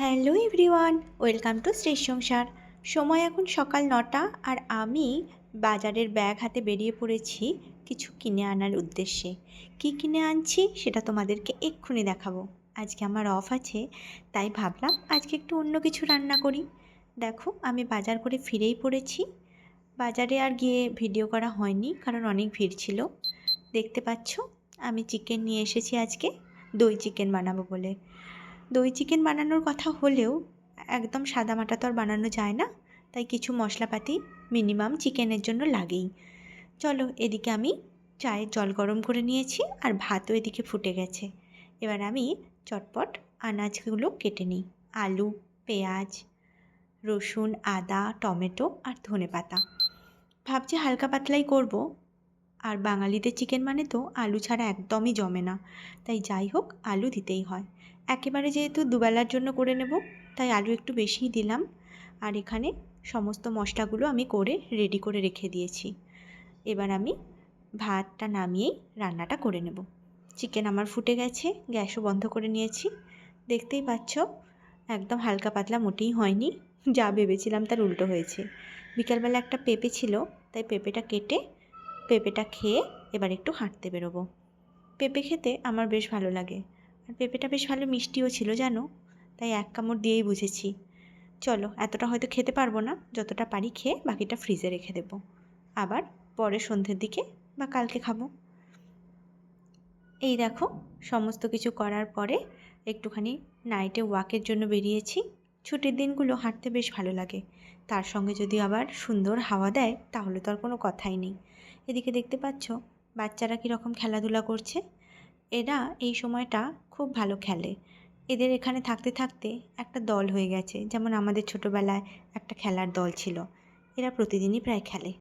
Hello everyone, welcome to Shreyas সংসার। সময় এখন সকাল 9টা আর আমি বাজারের ব্যাগ হাতে বেরিয়ে পড়েছি কিছু কিনে আনার উদ্দেশ্যে। কি কিনে আনছি সেটা তোমাদেরকে এক্ষুনি দেখাবো। আজকে আমার অফ আছে, তাই ভাবলাম আজকে একটু অন্য কিছু রান্না করি। দেখো, আমি বাজার করে ফিরেই পড়েছি। বাজারে আর গিয়ে ভিডিও করা হয়নি কারণ অনেক ভিড় ছিল। দেখতে পাচ্ছ, আমি চিকেন নিয়ে এসেছি আজকে, দই চিকেন বানাবো বলে। দই চিকেন বানানোর কথা হলেও একদম সাদামাটা তো আর বানানো যায় না, তাই কিছু মশলাপাতি মিনিমাম চিকেনের জন্য লাগেই। চলো, এদিকে আমি চায়ের জল গরম করে নিয়েছি আর ভাতও এদিকে ফুটে গেছে। এবার আমি চটপট আনাজগুলো কেটে নিই। আলু, পেঁয়াজ, রসুন, আদা, টমেটো আর ধনেপাতা। ভাবছি হালকা পাতলাই করব, আর বাঙালিদের চিকেন মানে তো আলু ছাড়া একদমই জমে না, তাই যাই হোক আলু দিতেই হয়। একেবারে যেহেতু দুবেলার জন্য করে নেব, তাই আলু একটু বেশিই দিলাম। আর এখানে সমস্ত মশলাগুলো আমি করে রেডি করে রেখে দিয়েছি। এবার আমি ভাতটা নামিয়েই রান্নাটা করে নেব। চিকেন আমার ফুটে গেছে, গ্যাসও বন্ধ করে নিয়েছি। দেখতেই পাচ্ছ, একদম হালকা পাতলা মোটেই হয়নি, যা ভেবেছিলাম তার উল্টো হয়েছে। বিকালবেলা একটা পেঁপে ছিল, তাই পেঁপেটা কেটে পেঁপেটা খেয়ে এবার একটু হাঁটতে বেরোবো। পেঁপে খেতে আমার বেশ ভালো লাগে, আর পেঁপেটা বেশ ভালো মিষ্টিও ছিল জানো, তাই এক কামড় দিয়েই বুঝেছি। চলো, এতটা হয়তো খেতে পারবো না, যতটা পারি খেয়ে বাকিটা ফ্রিজে রেখে দেবো, আবার পরে সন্ধ্যের দিকে বা কালকে খাবো। এই দেখো, সমস্ত কিছু করার পরে একটুখানি নাইটে ওয়াকের জন্য বেরিয়েছি। ছুটির দিনগুলো হাঁটতে বেশ ভালো লাগে, তার সঙ্গে যদি আবার সুন্দর হাওয়া দেয় তাহলে তো আর কোনো কথাই নেই। এদিকে দেখতে পাচ্ছ বাচ্চারা কীরকম খেলাধুলা করছে। এরা এই সময়টা খুব ভালো খেলে। এদের এখানে থাকতে থাকতে একটা দল হয়ে গেছে, যেমন আমাদের ছোটোবেলায় একটা খেলার দল ছিল। এরা প্রতিদিনই প্রায় খেলে।